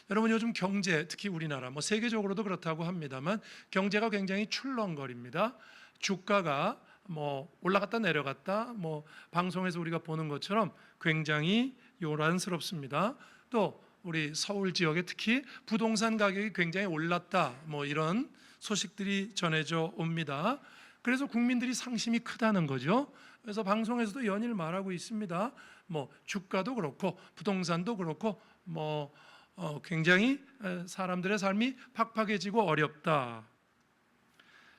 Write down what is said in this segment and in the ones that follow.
여러분 요즘 경제, 특히 우리나라 뭐 세계적으로도 그렇다고 합니다만 경제가 굉장히 출렁거립니다. 주가가 뭐 올라갔다 내려갔다 뭐 방송에서 우리가 보는 것처럼 굉장히 요란스럽습니다. 또 우리 서울 지역에 특히 부동산 가격이 굉장히 올랐다 뭐 이런 소식들이 전해져 옵니다. 그래서 국민들이 상심이 크다는 거죠. 그래서 방송에서도 연일 말하고 있습니다. 뭐 주가도 그렇고 부동산도 그렇고 뭐 굉장히 사람들의 삶이 팍팍해지고 어렵다.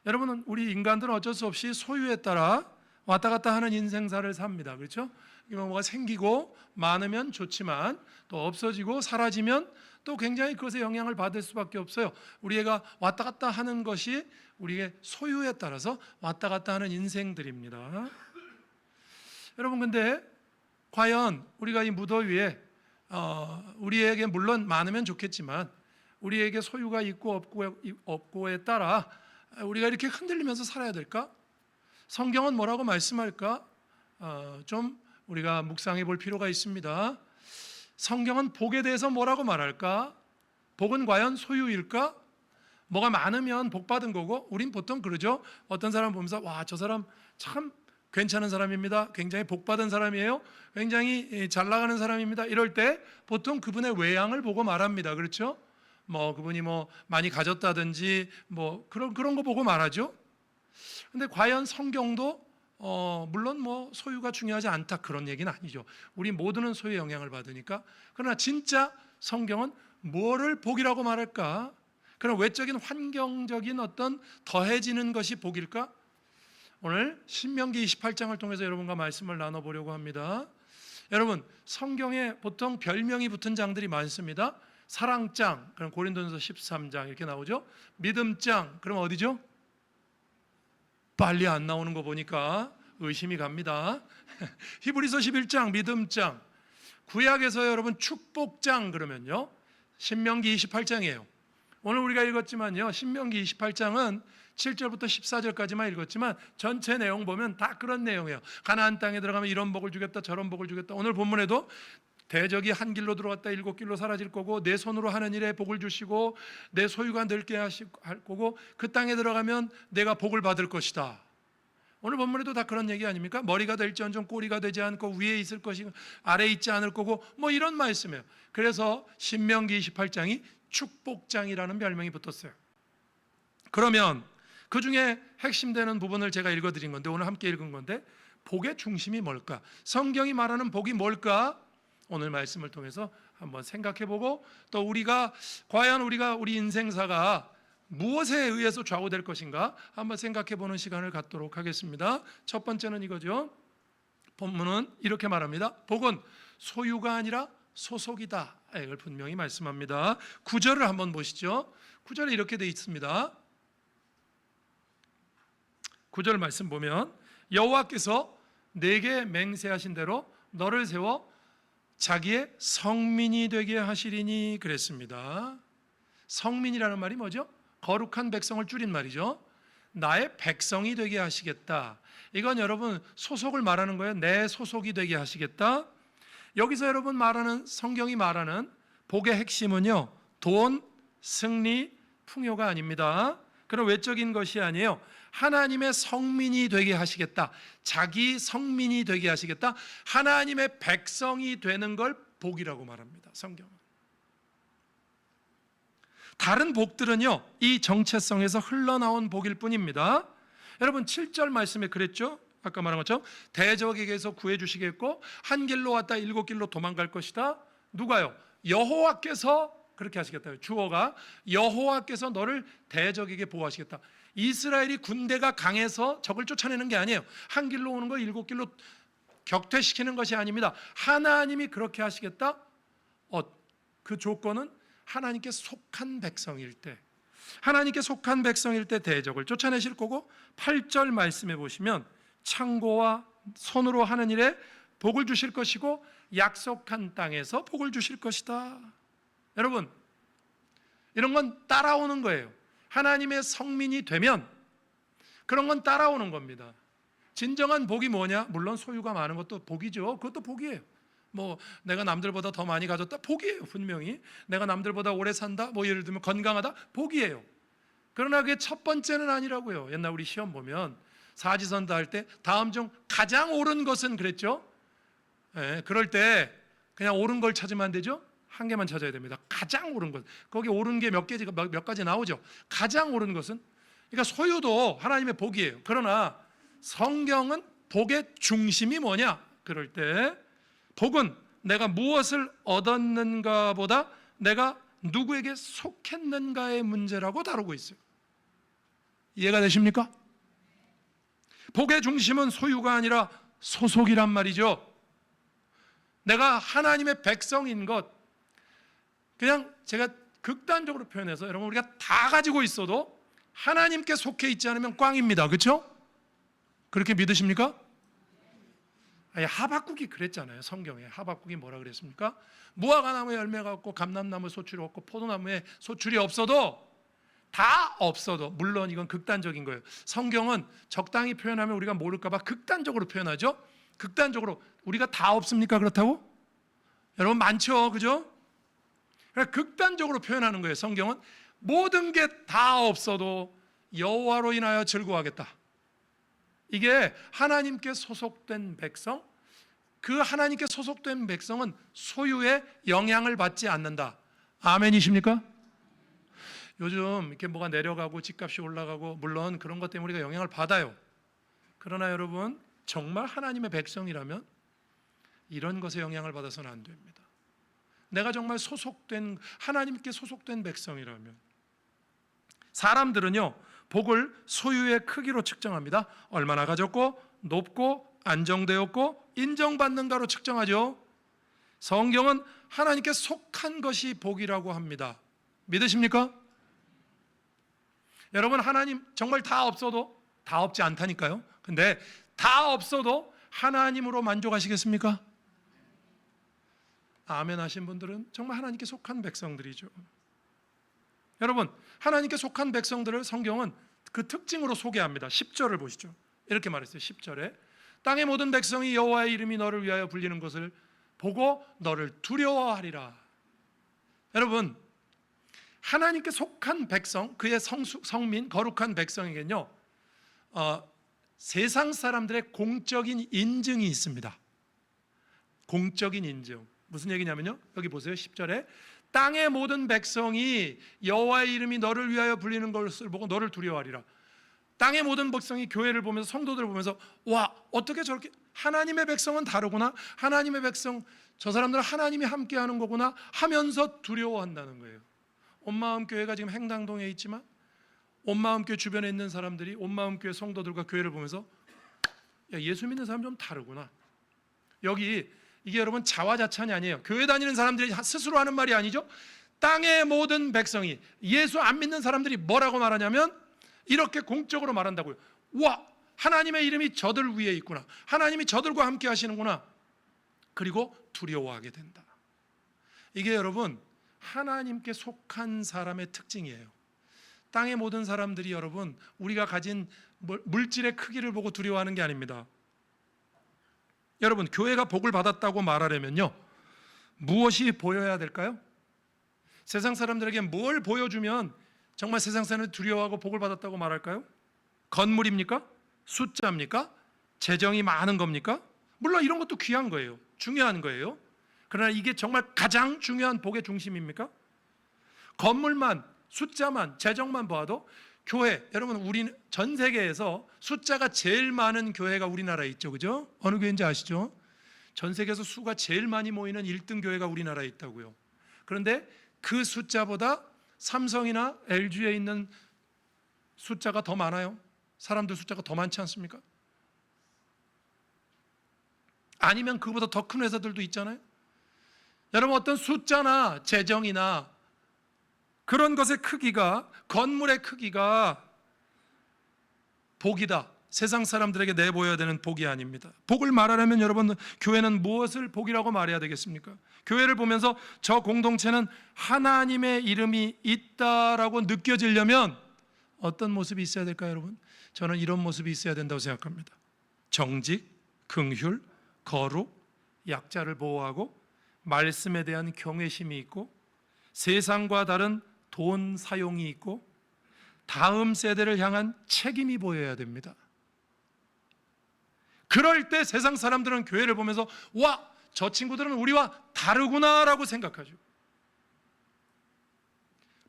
여러분은 우리 인간들은 어쩔 수 없이 소유에 따라 왔다 갔다 하는 인생사를 삽니다. 그렇죠? 뭐가 생기고 많으면 좋지만 또 없어지고 사라지면 또 굉장히 그것에 영향을 받을 수밖에 없어요. 우리가 왔다 갔다 하는 것이 우리의 소유에 따라서 왔다 갔다 하는 인생들입니다. 여러분 근데 과연 우리가 이 무더위에 우리에게 물론 많으면 좋겠지만 우리에게 소유가 있고 없고에 따라 우리가 이렇게 흔들리면서 살아야 될까? 성경은 뭐라고 말씀할까? 좀 우리가 묵상해 볼 필요가 있습니다. 성경은 복에 대해서 뭐라고 말할까? 복은 과연 소유일까? 뭐가 많으면 복 받은 거고 우린 보통 그러죠. 어떤 사람 보면서 와, 저 사람 참 괜찮은 사람입니다. 굉장히 복 받은 사람이에요. 굉장히 잘 나가는 사람입니다. 이럴 때 보통 그분의 외양을 보고 말합니다. 그렇죠? 뭐 그분이 뭐 많이 가졌다든지 뭐 그런 거 보고 말하죠. 근데 과연 성경도 물론 뭐 소유가 중요하지 않다 그런 얘기는 아니죠. 우리 모두는 소유의 영향을 받으니까. 그러나 진짜 성경은 뭐를 복이라고 말할까? 그런 외적인 환경적인 어떤 더해지는 것이 복일까? 오늘 신명기 28장을 통해서 여러분과 말씀을 나눠보려고 합니다. 여러분 성경에 보통 별명이 붙은 장들이 많습니다. 사랑장, 그럼 고린도전서 13장 이렇게 나오죠. 믿음장, 그럼 어디죠? 빨리 안 나오는 거 보니까 의심이 갑니다. 히브리서 11장 믿음장, 구약에서 여러분 축복장 그러면요 신명기 28장이에요. 오늘 우리가 읽었지만요 신명기 28장은 7절부터 14절까지만 읽었지만 전체 내용 보면 다 그런 내용이에요. 가나안 땅에 들어가면 이런 복을 주겠다 저런 복을 주겠다. 오늘 본문에도 대적이 한 길로 들어왔다 일곱 길로 사라질 거고 내 손으로 하는 일에 복을 주시고 내 소유가 넓게 할 거고 그 땅에 들어가면 내가 복을 받을 것이다. 오늘 본문에도 다 그런 얘기 아닙니까? 머리가 될지언정 꼬리가 되지 않고 위에 있을 것이고 아래에 있지 않을 거고 뭐 이런 말씀이에요. 그래서 신명기 28장이 축복장이라는 별명이 붙었어요. 그러면 그 중에 핵심되는 부분을 제가 읽어드린 건데 오늘 함께 읽은 건데 복의 중심이 뭘까? 성경이 말하는 복이 뭘까? 오늘 말씀을 통해서 한번 생각해보고 또 우리가 과연 우리 인생사가 무엇에 의해서 좌우될 것인가 한번 생각해보는 시간을 갖도록 하겠습니다. 첫 번째는 이거죠. 본문은 이렇게 말합니다. 복은 소유가 아니라 소속이다. 이걸 분명히 말씀합니다. 9절을 한번 보시죠. 9절에 이렇게 되어 있습니다. 9절 말씀 보면 여호와께서 내게 맹세하신 대로 너를 세워 자기의 성민이 되게 하시리니 그랬습니다. 성민이라는 말이 뭐죠? 거룩한 백성을 줄인 말이죠. 나의 백성이 되게 하시겠다. 이건 여러분 소속을 말하는 거예요. 내 소속이 되게 하시겠다. 여기서 여러분 말하는 성경이 말하는 복의 핵심은요 돈, 승리, 풍요가 아닙니다. 그런 외적인 것이 아니에요. 하나님의 성민이 되게 하시겠다. 자기 성민이 되게 하시겠다. 하나님의 백성이 되는 걸 복이라고 말합니다. 성경은. 다른 복들은요 이 정체성에서 흘러나온 복일 뿐입니다. 여러분 7절 말씀에 그랬죠. 아까 말한 것처럼 대적에게서 구해주시겠고 한 길로 왔다 일곱 길로 도망갈 것이다. 누가요? 여호와께서 그렇게 하시겠다. 주어가 여호와께서 너를 대적에게 보호하시겠다. 이스라엘이 군대가 강해서 적을 쫓아내는 게 아니에요. 한 길로 오는 거 일곱 길로 격퇴시키는 것이 아닙니다. 하나님이 그렇게 하시겠다. 그 조건은 하나님께 속한 백성일 때, 하나님께 속한 백성일 때 대적을 쫓아내실 거고 8절 말씀해 보시면 창고와 손으로 하는 일에 복을 주실 것이고 약속한 땅에서 복을 주실 것이다. 여러분 이런 건 따라오는 거예요. 하나님의 성민이 되면 그런 건 따라오는 겁니다. 진정한 복이 뭐냐? 물론 소유가 많은 것도 복이죠. 그것도 복이에요. 뭐 내가 남들보다 더 많이 가졌다, 복이에요. 분명히 내가 남들보다 오래 산다, 뭐 예를 들면 건강하다, 복이에요. 그러나 그게 첫 번째는 아니라고요. 옛날 우리 시험 보면 사지선다 할 때 다음 중 가장 옳은 것은 그랬죠. 예, 그럴 때 그냥 옳은 걸 찾으면 안 되죠. 한 개만 찾아야 됩니다. 가장 옳은 것. 거기 옳은 게 몇 가지 나오죠. 가장 옳은 것은, 그러니까 소유도 하나님의 복이에요. 그러나 성경은 복의 중심이 뭐냐? 그럴 때 복은 내가 무엇을 얻었는가 보다 내가 누구에게 속했는가의 문제라고 다루고 있어요. 이해가 되십니까? 복의 중심은 소유가 아니라 소속이란 말이죠. 내가 하나님의 백성인 것, 그냥 제가 극단적으로 표현해서 여러분, 우리가 다 가지고 있어도 하나님께 속해 있지 않으면 꽝입니다. 그렇죠? 그렇게 믿으십니까? 아니, 하박국이 그랬잖아요. 성경에 하박국이 뭐라 그랬습니까? 무화과나무에 열매가 없고 감람나무에 소출이 없고 포도나무에 소출이 없어도, 다 없어도, 물론 이건 극단적인 거예요. 성경은 적당히 표현하면 우리가 모를까 봐 극단적으로 표현하죠. 극단적으로 우리가 다 없습니까? 그렇다고? 여러분 많죠. 그죠? 그러니까 극단적으로 표현하는 거예요. 성경은 모든 게 다 없어도 여호와로 인하여 즐거워하겠다. 이게 하나님께 소속된 백성, 그 하나님께 소속된 백성은 소유의 영향을 받지 않는다. 아멘이십니까? 요즘 이렇게 뭐가 내려가고 집값이 올라가고, 물론 그런 것 때문에 우리가 영향을 받아요. 그러나 여러분, 정말 하나님의 백성이라면 이런 것에 영향을 받아서는 안 됩니다. 내가 정말 소속된, 하나님께 소속된 백성이라면, 사람들은요 복을 소유의 크기로 측정합니다. 얼마나 가졌고 높고 안정되었고 인정받는가로 측정하죠. 성경은 하나님께 속한 것이 복이라고 합니다. 믿으십니까? 여러분, 하나님 정말 다 없어도, 다 없지 않다니까요. 근데 다 없어도 하나님으로 만족하시겠습니까? 아멘 하신 분들은 정말 하나님께 속한 백성들이죠. 여러분, 하나님께 속한 백성들을 성경은 그 특징으로 소개합니다. 10절을 보시죠. 이렇게 말했어요. 10절에 땅의 모든 백성이 여호와의 이름이 너를 위하여 불리는 것을 보고 너를 두려워하리라. 여러분, 하나님께 속한 백성, 그의 성민, 거룩한 백성에게는요 세상 사람들의 공적인 인증이 있습니다. 공적인 인증. 무슨 얘기냐면요, 여기 보세요. 10절에 땅의 모든 백성이 여호와의 이름이 너를 위하여 불리는 것을 보고 너를 두려워하리라. 땅의 모든 백성이 교회를 보면서, 성도들을 보면서, 와, 어떻게 저렇게 하나님의 백성은 다르구나, 하나님의 백성, 저 사람들은 하나님이 함께하는 거구나 하면서 두려워한다는 거예요. 온마음교회가 지금 행당동에 있지만 온마음교회 주변에 있는 사람들이 온마음교회 성도들과 교회를 보면서, 야, 예수 믿는 사람 좀 다르구나. 여기 이게 여러분 자화자찬이 아니에요. 교회 다니는 사람들이 스스로 하는 말이 아니죠. 땅의 모든 백성이, 예수 안 믿는 사람들이 뭐라고 말하냐면 이렇게 공적으로 말한다고요. 와, 하나님의 이름이 저들 위에 있구나, 하나님이 저들과 함께 하시는구나. 그리고 두려워하게 된다. 이게 여러분 하나님께 속한 사람의 특징이에요. 땅의 모든 사람들이 여러분 우리가 가진 물질의 크기를 보고 두려워하는 게 아닙니다. 여러분, 교회가 복을 받았다고 말하려면요 무엇이 보여야 될까요? 세상 사람들에게 뭘 보여주면 정말 세상 사람들이 두려워하고 복을 받았다고 말할까요? 건물입니까? 숫자입니까? 재정이 많은 겁니까? 물론 이런 것도 귀한 거예요. 중요한 거예요. 그러나 이게 정말 가장 중요한 복의 중심입니까? 건물만, 숫자만, 재정만 봐도 교회, 여러분 우리는 전 세계에서 숫자가 제일 많은 교회가 우리나라에 있죠. 그죠? 어느 교회인지 아시죠? 전 세계에서 수가 제일 많이 모이는 1등 교회가 우리나라에 있다고요. 그런데 그 숫자보다 삼성이나 LG에 있는 숫자가 더 많아요. 사람들 숫자가 더 많지 않습니까? 아니면 그보다 더 큰 회사들도 있잖아요. 여러분, 어떤 숫자나 재정이나 그런 것의 크기가, 건물의 크기가 복이다, 세상 사람들에게 내보여야 되는 복이 아닙니다. 복을 말하려면 여러분, 교회는 무엇을 복이라고 말해야 되겠습니까? 교회를 보면서 저 공동체는 하나님의 이름이 있다라고 느껴지려면 어떤 모습이 있어야 될까요, 여러분? 저는 이런 모습이 있어야 된다고 생각합니다. 정직, 긍휼, 거룩, 약자를 보호하고 말씀에 대한 경외심이 있고 세상과 다른 돈 사용이 있고 다음 세대를 향한 책임이 보여야 됩니다. 그럴 때 세상 사람들은 교회를 보면서 와, 저 친구들은 우리와 다르구나라고 생각하죠.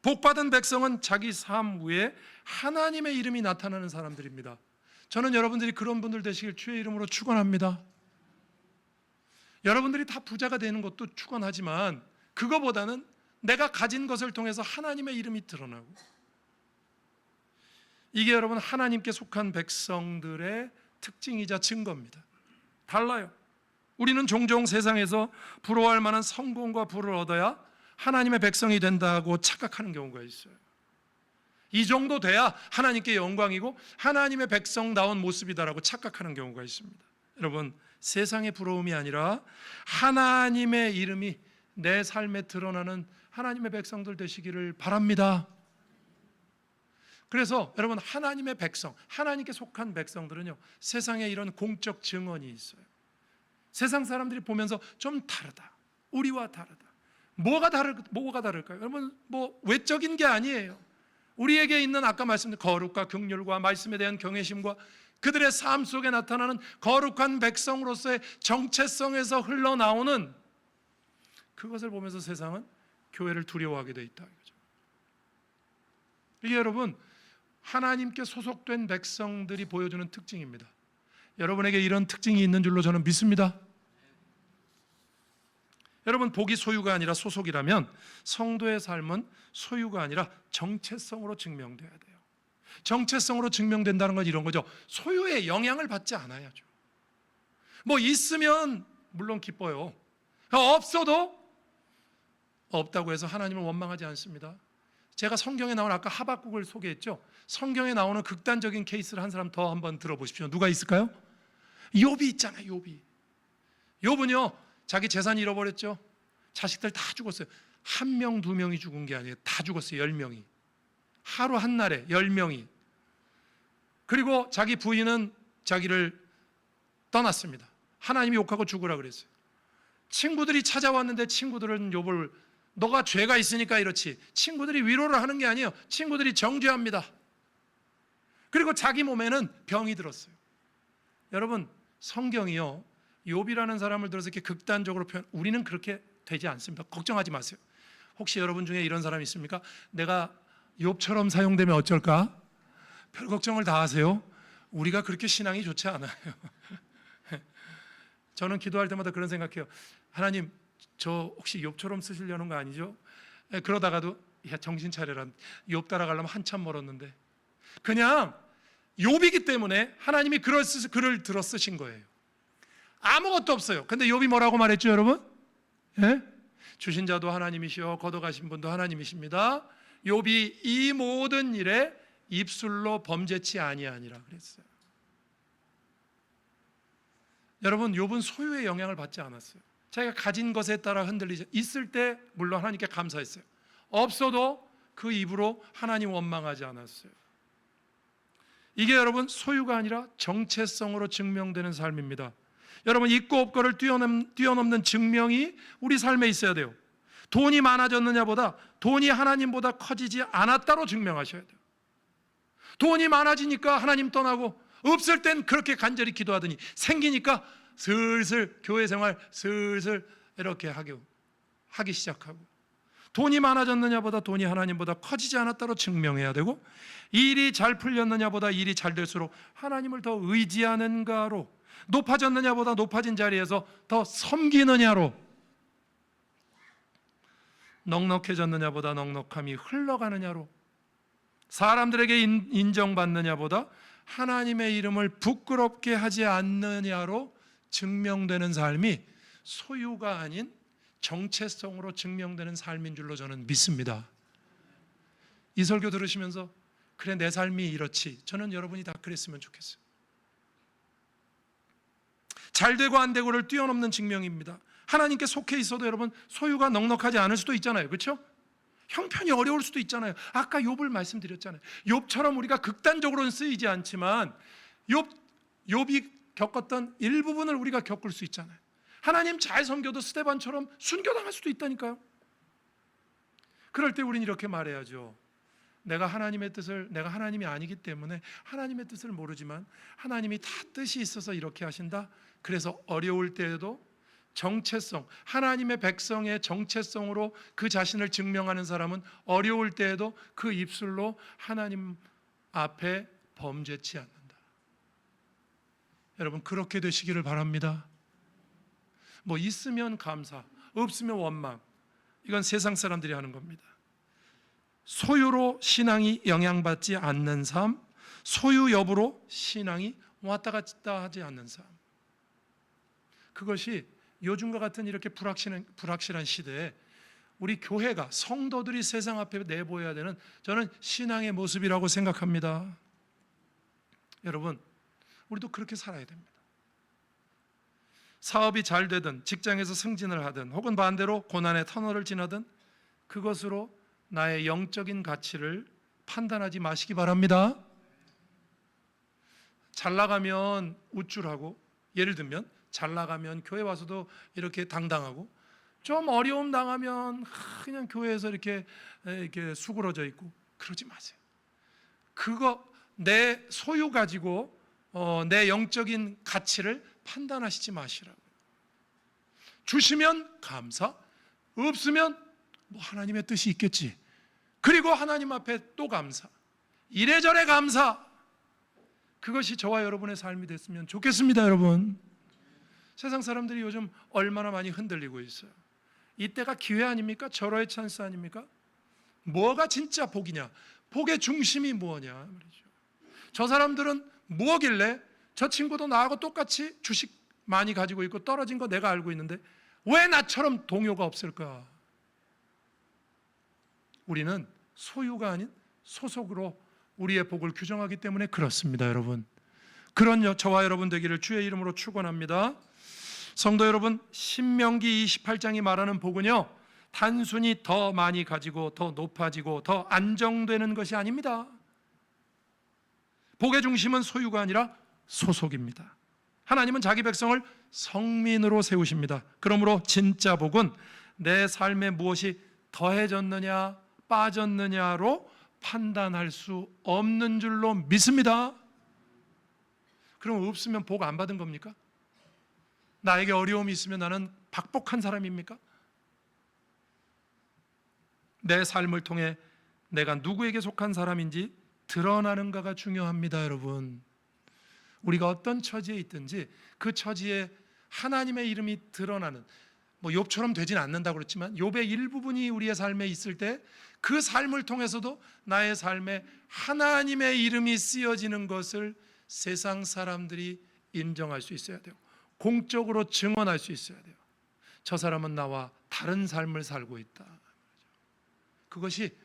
복받은 백성은 자기 삶 위에 하나님의 이름이 나타나는 사람들입니다. 저는 여러분들이 그런 분들 되시길 주의 이름으로 축원합니다. 여러분들이 다 부자가 되는 것도 축원하지만 그거보다는 내가 가진 것을 통해서 하나님의 이름이 드러나고, 이게 여러분 하나님께 속한 백성들의 특징이자 증거입니다. 달라요. 우리는 종종 세상에서 부러워할 만한 성공과 부를 얻어야 하나님의 백성이 된다고 착각하는 경우가 있어요. 이 정도 돼야 하나님께 영광이고 하나님의 백성다운 모습이다라고 착각하는 경우가 있습니다. 여러분, 세상의 부러움이 아니라 하나님의 이름이 내 삶에 드러나는 하나님의 백성들 되시기를 바랍니다. 그래서 여러분, 하나님의 백성, 하나님께 속한 백성들은요, 세상에 이런 공적 증언이 있어요. 세상 사람들이 보면서 좀 다르다, 우리와 다르다. 뭐가 다를까요? 여러분, 뭐 외적인 게 아니에요. 우리에게 있는 아까 말씀드린 거룩과 긍휼과 말씀에 대한 경외심과 그들의 삶 속에 나타나는 거룩한 백성으로서의 정체성에서 흘러나오는 그것을 보면서 세상은 교회를 두려워하게 돼 있다 이거죠. 이게 여러분, 하나님께 소속된 백성들이 보여주는 특징입니다. 여러분에게 이런 특징이 있는 줄로 저는 믿습니다. 여러분, 복이 소유가 아니라 소속이라면 성도의 삶은 소유가 아니라 정체성으로 증명돼야 돼요. 정체성으로 증명된다는 건 이런 거죠. 소유의 영향을 받지 않아야죠. 뭐 있으면 물론 기뻐요. 없어도 없다고 해서 하나님을 원망하지 않습니다. 제가 성경에 나오는 아까 하박국을 소개했죠. 성경에 나오는 극단적인 케이스를 한 사람 더 한번 들어보십시오. 누가 있을까요? 욥이 있잖아요. 욥은요, 자기 재산 잃어버렸죠. 자식들 다 죽었어요. 1명, 2명이 죽은 게 아니에요. 다 죽었어요. 10명이. 하루 한 날에 10명이. 그리고 자기 부인은 자기를 떠났습니다. 하나님이 욕하고 죽으라 그랬어요. 친구들이 찾아왔는데 친구들은 욥을 너가 죄가 있으니까 이렇지, 친구들이 위로를 하는 게 아니에요. 친구들이 정죄합니다. 그리고 자기 몸에는 병이 들었어요. 여러분, 성경이요, 욥이라는 사람을 들어서 이렇게 극단적으로 표현, 우리는 그렇게 되지 않습니다. 걱정하지 마세요. 혹시 여러분 중에 이런 사람이 있습니까? 내가 욥처럼 사용되면 어쩔까? 별 걱정을 다 하세요. 우리가 그렇게 신앙이 좋지 않아요. 저는 기도할 때마다 그런 생각해요. 하나님, 저 혹시 욥처럼 쓰시려는 거 아니죠? 그러다가도 야, 정신 차려라. 욥 따라가려면 한참 멀었는데, 그냥 욥이기 때문에 하나님이 글을 들어 쓰신 거예요. 아무것도 없어요. 근데 욥이 뭐라고 말했죠, 여러분? 예? 주신 자도 하나님이시오, 걷어가신 분도 하나님이십니다. 욥이 이 모든 일에 입술로 범죄치 아니하니라 그랬어요. 여러분, 욥은 소유의 영향을 받지 않았어요. 자기가 가진 것에 따라 흔들리지, 있을 때 물론 하나님께 감사했어요. 없어도 그 입으로 하나님 원망하지 않았어요. 이게 여러분 소유가 아니라 정체성으로 증명되는 삶입니다. 여러분, 있고 없고를 뛰어넘는 증명이 우리 삶에 있어야 돼요. 돈이 많아졌느냐보다 돈이 하나님보다 커지지 않았다로 증명하셔야 돼요. 돈이 많아지니까 하나님 떠나고, 없을 땐 그렇게 간절히 기도하더니 생기니까 슬슬 교회 생활 슬슬 이렇게 하기 시작하고, 돈이 많아졌느냐보다 돈이 하나님보다 커지지 않았다로 증명해야 되고, 일이 잘 풀렸느냐보다 일이 잘 될수록 하나님을 더 의지하는가로, 높아졌느냐보다 높아진 자리에서 더 섬기느냐로, 넉넉해졌느냐보다 넉넉함이 흘러가느냐로, 사람들에게 인정받느냐보다 하나님의 이름을 부끄럽게 하지 않느냐로 증명되는 삶이 소유가 아닌 정체성으로 증명되는 삶인 줄로 저는 믿습니다. 이 설교 들으시면서 그래, 내 삶이 이렇지, 저는 여러분이 다 그랬으면 좋겠어요. 잘 되고 안 되고를 뛰어넘는 증명입니다. 하나님께 속해 있어도 여러분 소유가 넉넉하지 않을 수도 있잖아요. 그렇죠? 형편이 어려울 수도 있잖아요. 아까 욥을 말씀드렸잖아요. 욥처럼 우리가 극단적으로는 쓰이지 않지만 욥이 겪었던 일부분을 우리가 겪을 수 있잖아요. 하나님 잘 섬겨도 스데반처럼 순교당할 수도 있다니까요. 그럴 때 우리는 이렇게 말해야죠. 내가 하나님이 아니기 때문에 하나님의 뜻을 모르지만 하나님이 다 뜻이 있어서 이렇게 하신다. 그래서 어려울 때에도 정체성, 하나님의 백성의 정체성으로 그 자신을 증명하는 사람은 어려울 때에도 그 입술로 하나님 앞에 범죄치 않는다. 여러분, 그렇게 되시기를 바랍니다. 뭐 있으면 감사, 없으면 원망, 이건 세상 사람들이 하는 겁니다. 소유로 신앙이 영향받지 않는 삶, 소유 여부로 신앙이 왔다 갔다 하지 않는 삶, 그것이 요즘과 같은 이렇게 불확실한 시대에 우리 교회가, 성도들이 세상 앞에 내보여야 되는, 저는 신앙의 모습이라고 생각합니다. 여러분, 우리도 그렇게 살아야 됩니다. 사업이 잘 되든, 직장에서 승진을 하든, 혹은 반대로 고난의 터널을 지나든 그것으로 나의 영적인 가치를 판단하지 마시기 바랍니다. 잘 나가면 우쭐하고, 예를 들면 잘 나가면 교회 와서도 이렇게 당당하고, 좀 어려움 당하면 그냥 교회에서 이렇게 수그러져 있고, 그러지 마세요. 그거 내 소유 가지고 내 영적인 가치를 판단하시지 마시라고요. 주시면 감사, 없으면 뭐 하나님의 뜻이 있겠지. 그리고 하나님 앞에 또 감사, 이래저래 감사. 그것이 저와 여러분의 삶이 됐으면 좋겠습니다. 여러분, 세상 사람들이 요즘 얼마나 많이 흔들리고 있어요. 이때가 기회 아닙니까? 절호의 찬스 아닙니까? 뭐가 진짜 복이냐? 복의 중심이 뭐냐 말이죠. 저 사람들은 뭐길래, 저 친구도 나하고 똑같이 주식 많이 가지고 있고 떨어진 거 내가 알고 있는데 왜 나처럼 동요가 없을까? 우리는 소유가 아닌 소속으로 우리의 복을 규정하기 때문에 그렇습니다. 여러분, 그런 저와 여러분 되기를 주의 이름으로 축원합니다. 성도 여러분, 신명기 28장이 말하는 복은요, 단순히 더 많이 가지고 더 높아지고 더 안정되는 것이 아닙니다. 복의 중심은 소유가 아니라 소속입니다. 하나님은 자기 백성을 성민으로 세우십니다. 그러므로 진짜 복은 내 삶에 무엇이 더해졌느냐 빠졌느냐로 판단할 수 없는 줄로 믿습니다. 그럼 없으면 복 안 받은 겁니까? 나에게 어려움이 있으면 나는 박복한 사람입니까? 내 삶을 통해 내가 누구에게 속한 사람인지 드러나는가가 중요합니다. 여러분, 우리가 어떤 처지에 있든지 그 처지에 하나님의 이름이 드러나는, 뭐 욥처럼 되진 않는다고 그랬지만 욥의 일부분이 우리의 삶에 있을 때 그 삶을 통해서도 나의 삶에 하나님의 이름이 쓰여지는 것을 세상 사람들이 인정할 수 있어야 돼요. 공적으로 증언할 수 있어야 돼요. 저 사람은 나와 다른 삶을 살고 있다. 그것이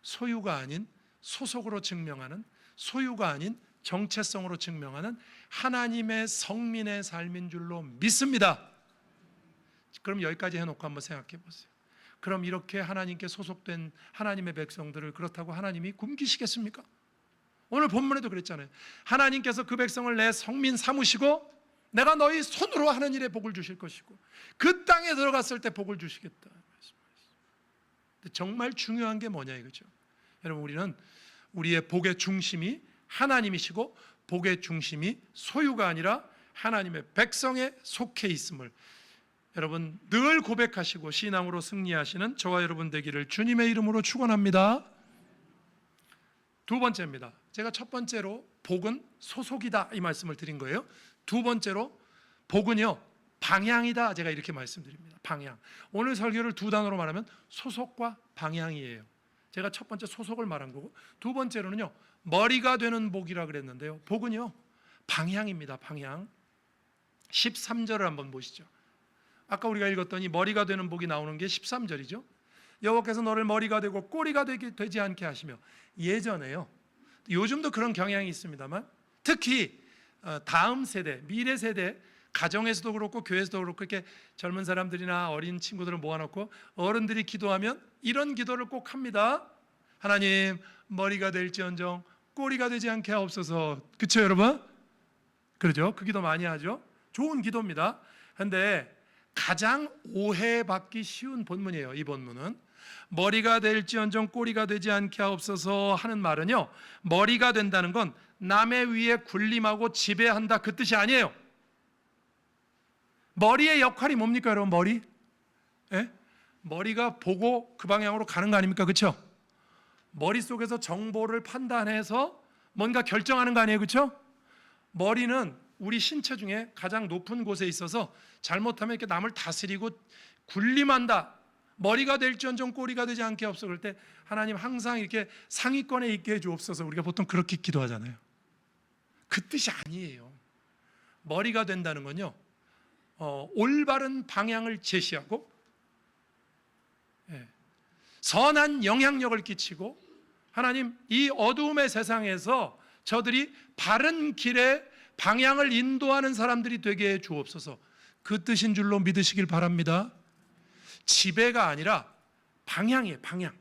소유가 아닌 소속으로 증명하는, 소유가 아닌 정체성으로 증명하는 하나님의 성민의 삶인 줄로 믿습니다. 그럼 여기까지 해놓고 한번 생각해 보세요. 그럼 이렇게 하나님께 소속된 하나님의 백성들을 그렇다고 하나님이 굶기시겠습니까? 오늘 본문에도 그랬잖아요. 하나님께서 그 백성을 내 성민 삼으시고 내가 너희 손으로 하는 일에 복을 주실 것이고 그 땅에 들어갔을 때 복을 주시겠다. 정말 중요한 게 뭐냐 이거죠. 여러분, 우리는 우리의 복의 중심이 하나님이시고 복의 중심이 소유가 아니라 하나님의 백성에 속해 있음을 여러분 늘 고백하시고 신앙으로 승리하시는 저와 여러분 되기를 주님의 이름으로 축원합니다. 두 번째입니다. 제가 첫 번째로 복은 소속이다 이 말씀을 드린 거예요. 두 번째로 복은요 방향이다, 제가 이렇게 말씀드립니다. 방향. 오늘 설교를 두 단어로 말하면 소속과 방향이에요. 제가 첫 번째 소속을 말한 거고, 두 번째로는요 머리가 되는 복이라 그랬는데요, 복은요 방향입니다. 방향. 13절을 한번 보시죠. 아까 우리가 읽었더니 머리가 되는 복이 나오는 게 13절이죠. 여호와께서 너를 머리가 되고 꼬리가 되지 않게 하시며. 예전에요, 요즘도 그런 경향이 있습니다만 특히 다음 세대, 미래 세대, 가정에서도 그렇고 교회에서도 그렇고 이렇게 젊은 사람들이나 어린 친구들을 모아놓고 어른들이 기도하면 이런 기도를 꼭 합니다. 하나님, 머리가 될지언정 꼬리가 되지 않게 하옵소서. 그렇죠 여러분? 그러죠? 그 기도 많이 하죠. 좋은 기도입니다. 그런데 가장 오해받기 쉬운 본문이에요. 이 본문은 머리가 될지언정 꼬리가 되지 않게 하옵소서 하는 말은요, 머리가 된다는 건 남의 위에 군림하고 지배한다 그 뜻이 아니에요. 머리의 역할이 뭡니까 여러분? 머리? 예? 머리가 보고 그 방향으로 가는 거 아닙니까? 그렇죠? 머릿속에서 정보를 판단해서 뭔가 결정하는 거 아니에요? 그렇죠? 머리는 우리 신체 중에 가장 높은 곳에 있어서 잘못하면 이렇게 남을 다스리고 군림한다. 머리가 될지언정 꼬리가 되지 않게 하옵소서. 그럴 때 하나님 항상 이렇게 상위권에 있게 해 주옵소서. 우리가 보통 그렇게 기도하잖아요. 그 뜻이 아니에요. 머리가 된다는 건요, 올바른 방향을 제시하고 선한 영향력을 끼치고, 하나님 이 어두움의 세상에서 저들이 바른 길에 방향을 인도하는 사람들이 되게 해 주옵소서. 그 뜻인 줄로 믿으시길 바랍니다. 지배가 아니라 방향이에요. 방향.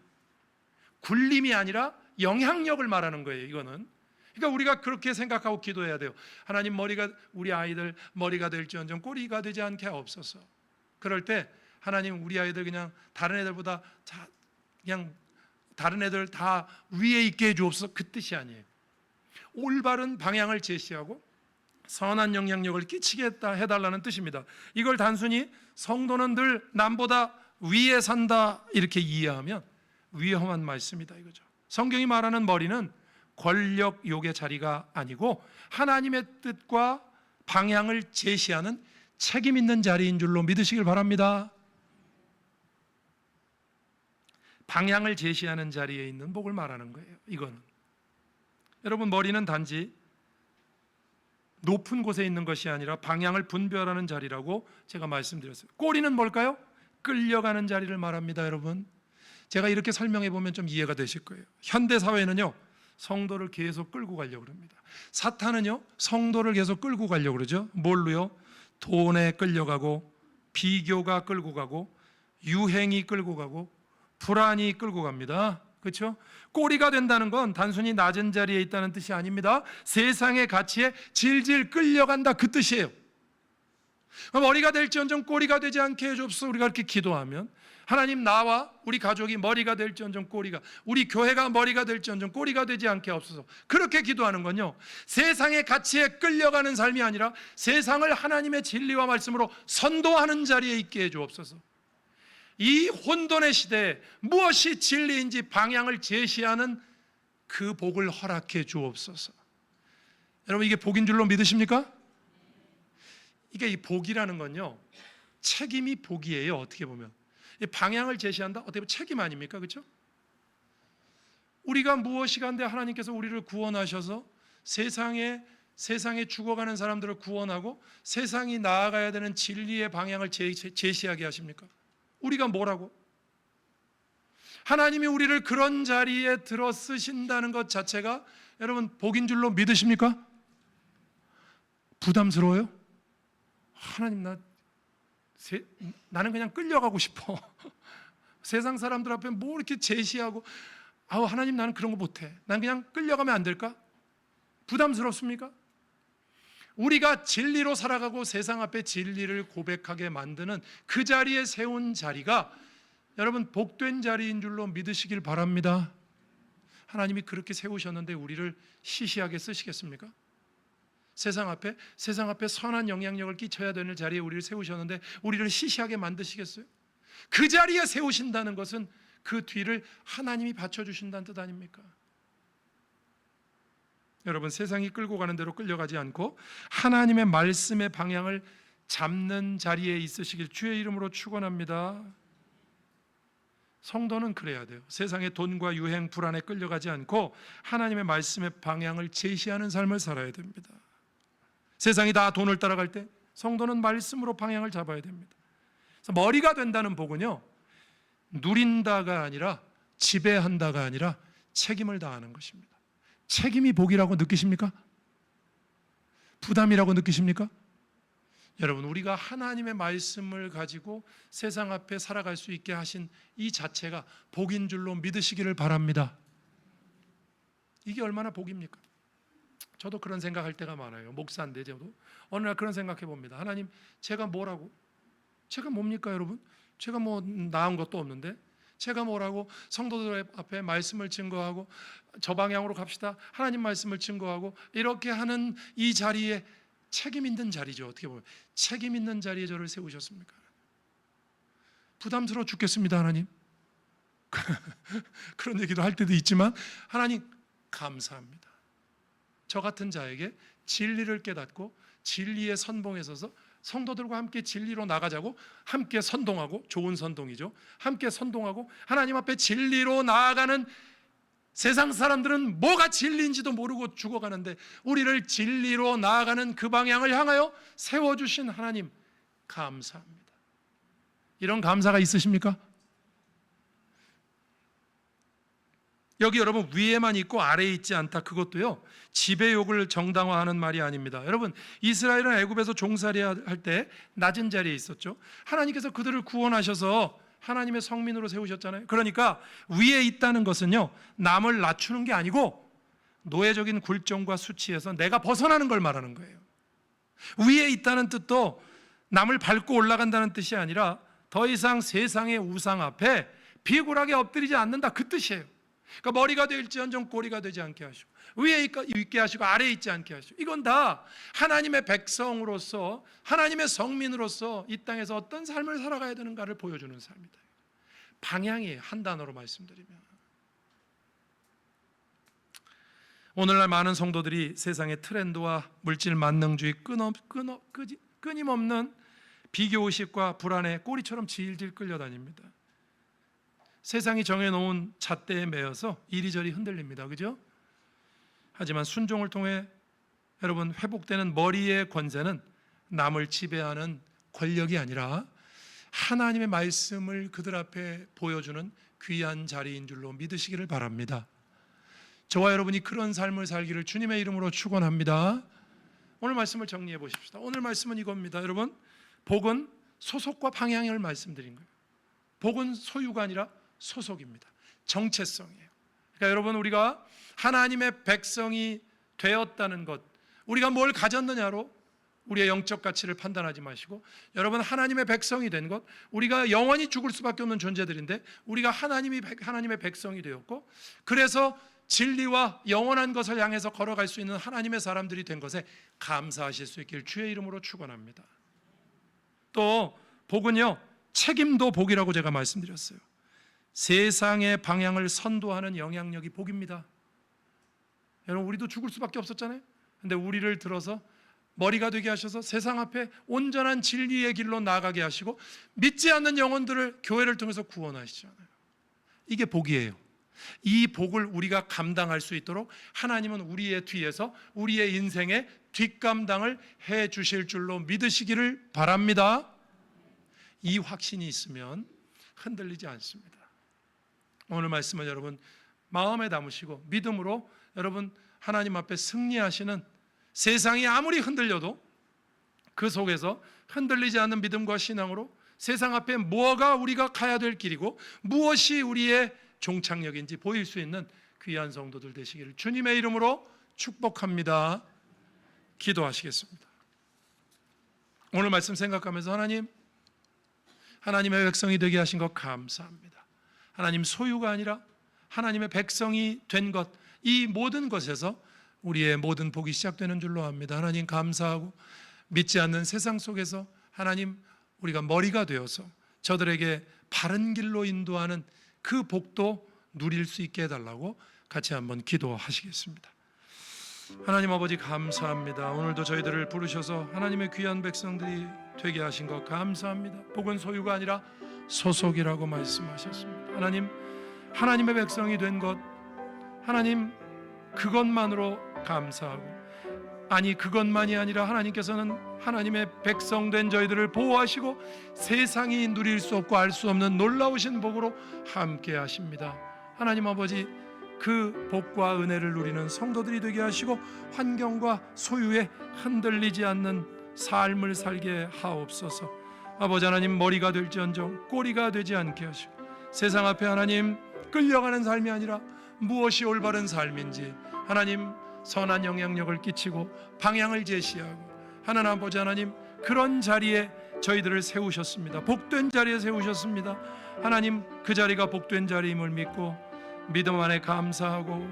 굴림이 아니라 영향력을 말하는 거예요. 이거는. 그러니까 우리가 그렇게 생각하고 기도해야 돼요. 하나님, 우리 아이들 머리가 될지언정 꼬리가 되지 않게 하옵소서. 그럴 때 하나님 우리 아이들 그냥 다른 애들보다 그냥 다른 애들 다 위에 있게 해 주옵소서. 그 뜻이 아니에요. 올바른 방향을 제시하고 선한 영향력을 끼치게 해달라는 뜻입니다. 이걸 단순히 성도는 늘 남보다 위에 산다 이렇게 이해하면 위험한 말씀이다 이거죠. 성경이 말하는 머리는 권력 욕의 자리가 아니고 하나님의 뜻과 방향을 제시하는 책임 있는 자리인 줄로 믿으시길 바랍니다. 방향을 제시하는 자리에 있는 복을 말하는 거예요. 이거는 여러분, 머리는 단지 높은 곳에 있는 것이 아니라 방향을 분별하는 자리라고 제가 말씀드렸어요. 꼬리는 뭘까요? 끌려가는 자리를 말합니다. 여러분, 제가 이렇게 설명해 보면 좀 이해가 되실 거예요. 현대 사회는요, 성도를 계속 끌고 가려고 합니다. 사탄은요, 성도를 계속 끌고 가려고 그러죠. 뭘로요? 돈에 끌려가고, 비교가 끌고 가고, 유행이 끌고 가고, 불안이 끌고 갑니다. 그렇죠? 꼬리가 된다는 건 단순히 낮은 자리에 있다는 뜻이 아닙니다. 세상의 가치에 질질 끌려간다 그 뜻이에요. 머리가 될지언정 꼬리가 되지 않게 해주옵소서. 우리가 이렇게 기도하면 하나님, 나와 우리 가족이 머리가 될지언정 꼬리가, 우리 교회가 머리가 될지언정 꼬리가 되지 않게 하옵소서. 그렇게 기도하는 건요, 세상의 가치에 끌려가는 삶이 아니라 세상을 하나님의 진리와 말씀으로 선도하는 자리에 있게 해주옵소서. 이 혼돈의 시대에 무엇이 진리인지 방향을 제시하는 그 복을 허락해 주옵소서. 여러분, 이게 복인 줄로 믿으십니까? 이게 이 복이라는 건요, 책임이 복이에요. 어떻게 보면 이 방향을 제시한다, 어떻게 보면 책임 아닙니까? 그렇죠? 우리가 무엇이 간데 하나님께서 우리를 구원하셔서 세상에 죽어가는 사람들을 구원하고 세상이 나아가야 되는 진리의 방향을 제시하게 하십니까? 우리가 뭐라고? 하나님이 우리를 그런 자리에 들어 쓰신다는 것 자체가 여러분 복인 줄로 믿으십니까? 부담스러워요? 하나님, 나는 그냥 끌려가고 싶어. 세상 사람들 앞에 뭐 이렇게 제시하고, 하나님, 나는 그런 거 못해. 난 그냥 끌려가면 안 될까? 부담스럽습니까? 우리가 진리로 살아가고 세상 앞에 진리를 고백하게 만드는 그 자리에 세운 자리가 여러분 복된 자리인 줄로 믿으시길 바랍니다. 하나님이 그렇게 세우셨는데 우리를 시시하게 쓰시겠습니까? 세상 앞에 선한 영향력을 끼쳐야 되는 자리에 우리를 세우셨는데 우리를 시시하게 만드시겠어요? 그 자리에 세우신다는 것은 그 뒤를 하나님이 받쳐주신다는 뜻 아닙니까? 여러분, 세상이 끌고 가는 대로 끌려가지 않고 하나님의 말씀의 방향을 잡는 자리에 있으시길 주의 이름으로 축원합니다. 성도는 그래야 돼요. 세상의 돈과 유행, 불안에 끌려가지 않고 하나님의 말씀의 방향을 제시하는 삶을 살아야 됩니다. 세상이 다 돈을 따라갈 때 성도는 말씀으로 방향을 잡아야 됩니다. 그래서 머리가 된다는 복은요, 누린다가 아니라 지배한다가 아니라 책임을 다하는 것입니다. 책임이 복이라고 느끼십니까? 부담이라고 느끼십니까? 여러분, 우리가 하나님의 말씀을 가지고 세상 앞에 살아갈 수 있게 하신 이 자체가 복인 줄로 믿으시기를 바랍니다. 이게 얼마나 복입니까? 저도 그런 생각할 때가 많아요. 목사인데 저도 어느 날 그런 생각해 봅니다. 하나님, 제가 뭐라고? 제가 뭡니까 여러분? 제가 뭐 나은 것도 없는데 제가 뭐라고 성도들 앞에 말씀을 증거하고 저 방향으로 갑시다, 하나님 말씀을 증거하고 이렇게 하는 이 자리에 책임 있는 자리죠. 어떻게 보면 책임 있는 자리에 저를 세우셨습니까? 부담스러워 죽겠습니다 하나님. 그런 얘기도 할 때도 있지만 하나님 감사합니다. 저 같은 자에게 진리를 깨닫고 진리의 선봉에 서서 성도들과 함께 진리로 나가자고, 함께 선동하고, 좋은 선동이죠. 함께 선동하고 하나님 앞에 진리로 나아가는, 세상 사람들은 뭐가 진리인지도 모르고 죽어가는데 우리를 진리로 나아가는 그 방향을 향하여 세워주신 하나님 감사합니다. 이런 감사가 있으십니까? 여기 여러분 위에만 있고 아래에 있지 않다, 그것도요 지배욕을 정당화하는 말이 아닙니다. 여러분 이스라엘은 애굽에서 종살이 할 때 낮은 자리에 있었죠. 하나님께서 그들을 구원하셔서 하나님의 성민으로 세우셨잖아요. 그러니까 위에 있다는 것은요 남을 낮추는 게 아니고 노예적인 굴종과 수치에서 내가 벗어나는 걸 말하는 거예요. 위에 있다는 뜻도 남을 밟고 올라간다는 뜻이 아니라 더 이상 세상의 우상 앞에 비굴하게 엎드리지 않는다, 그 뜻이에요. 그러니까 머리가 될지언정 꼬리가 되지 않게 하시고 위에 있게 하시고 아래에 있지 않게 하시고, 이건 다 하나님의 백성으로서 하나님의 성민으로서 이 땅에서 어떤 삶을 살아가야 되는가를 보여주는 삶이다. 방향이에요. 한 단어로 말씀드리면 오늘날 많은 성도들이 세상의 트렌드와 물질 만능주의, 끊임없는 비교의식과 불안에 꼬리처럼 질질 끌려다닙니다. 세상이 정해놓은 잣대에 매여서 이리저리 흔들립니다. 그죠? 하지만 순종을 통해 여러분 회복되는 머리의 권세는 남을 지배하는 권력이 아니라 하나님의 말씀을 그들 앞에 보여주는 귀한 자리인 줄로 믿으시기를 바랍니다. 저와 여러분이 그런 삶을 살기를 주님의 이름으로 축원합니다. 오늘 말씀을 정리해 보십시다. 오늘 말씀은 이겁니다. 여러분, 복은 소속과 방향을 말씀드린 거예요. 복은 소유가 아니라 소속입니다. 정체성이에요. 그러니까 여러분 우리가 하나님의 백성이 되었다는 것, 우리가 뭘 가졌느냐로 우리의 영적 가치를 판단하지 마시고, 여러분 하나님의 백성이 된 것, 우리가 영원히 죽을 수밖에 없는 존재들인데 우리가 하나님의 백성이 되었고, 그래서 진리와 영원한 것을 향해서 걸어갈 수 있는 하나님의 사람들이 된 것에 감사하실 수 있길 주의 이름으로 축원합니다. 또 복은요 책임도 복이라고 제가 말씀드렸어요. 세상의 방향을 선도하는 영향력이 복입니다. 여러분 우리도 죽을 수밖에 없었잖아요. 근데 우리를 들어서 머리가 되게 하셔서 세상 앞에 온전한 진리의 길로 나아가게 하시고 믿지 않는 영혼들을 교회를 통해서 구원하시잖아요. 이게 복이에요. 이 복을 우리가 감당할 수 있도록 하나님은 우리의 뒤에서 우리의 인생의 뒷감당을 해 주실 줄로 믿으시기를 바랍니다. 이 확신이 있으면 흔들리지 않습니다. 오늘 말씀은 여러분 마음에 담으시고 믿음으로 여러분 하나님 앞에 승리하시는, 세상이 아무리 흔들려도 그 속에서 흔들리지 않는 믿음과 신앙으로 세상 앞에 뭐가 우리가 가야 될 길이고 무엇이 우리의 종착역인지 보일 수 있는 귀한 성도들 되시기를 주님의 이름으로 축복합니다. 기도하시겠습니다. 오늘 말씀 생각하면서 하나님의 백성이 되게 하신 것 감사합니다. 하나님 소유가 아니라 하나님의 백성이 된 것, 이 모든 것에서 우리의 모든 복이 시작되는 줄로 압니다. 하나님 감사하고 믿지 않는 세상 속에서 하나님 우리가 머리가 되어서 저들에게 바른 길로 인도하는 그 복도 누릴 수 있게 해달라고 같이 한번 기도하시겠습니다. 하나님 아버지 감사합니다. 오늘도 저희들을 부르셔서 하나님의 귀한 백성들이 되게 하신 것 감사합니다. 복은 소유가 아니라 소속이라고 말씀하셨습니다. 하나님의 백성이 된 것, 하나님 그것만으로 감사하고, 아니 그것만이 아니라 하나님께서는 하나님의 백성 된 저희들을 보호하시고 세상이 누릴 수 없고 알 수 없는 놀라우신 복으로 함께 하십니다. 하나님 아버지 그 복과 은혜를 누리는 성도들이 되게 하시고 환경과 소유에 흔들리지 않는 삶을 살게 하옵소서. 아버지 하나님 머리가 될지언정 꼬리가 되지 않게 하시고 세상 앞에 하나님 끌려가는 삶이 아니라 무엇이 올바른 삶인지 하나님 선한 영향력을 끼치고 방향을 제시하고 하나님 아버지 하나님 그런 자리에 저희들을 세우셨습니다. 복된 자리에 세우셨습니다. 하나님, 그 자리가 복된 자리임을 믿고 믿음 안에 감사하고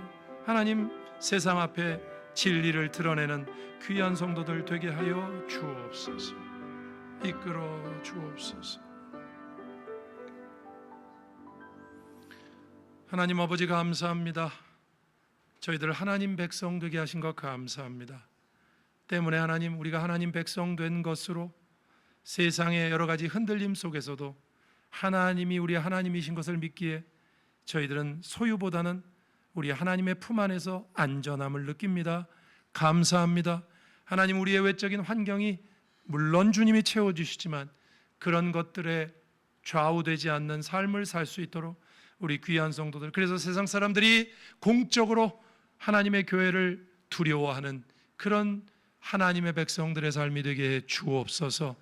하나님, 세상 앞에 진리를 드러내는 귀한 성도들 되게 하여 주옵소서. 이끌어 주옵소서. 하나님 아버지, 감사합니다. 저희들 하나님 백성 되게 하신 것 감사합니다. 때문에 하나님, 우리가 하나님 백성 된 것으로 세상의 여러 가지 흔들림 속에서도 하나님이 우리 하나님이신 것을 믿기에 저희들은 소유보다는 우리 하나님의 품 안에서 안전함을 느낍니다. 감사합니다. 하나님, 우리의 외적인 환경이 물론 주님이 채워주시지만 그런 것들에 좌우되지 않는 삶을 살 수 있도록 우리 귀한 성도들, 그래서 세상 사람들이 공적으로 하나님의 교회를 두려워하는 그런 하나님의 백성들의 삶이 되게 해 주옵소서.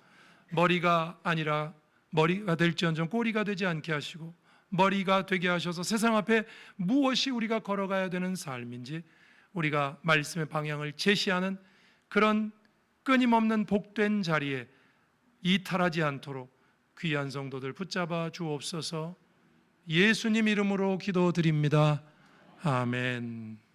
머리가 아니라 머리가 될지언정 꼬리가 되지 않게 하시고 머리가 되게 하셔서 세상 앞에 무엇이 우리가 걸어가야 되는 삶인지 우리가 말씀의 방향을 제시하는 그런 끊임없는 복된 자리에 이탈하지 않도록 귀한 성도들 붙잡아 주옵소서. 예수님 이름으로 기도드립니다. 아멘.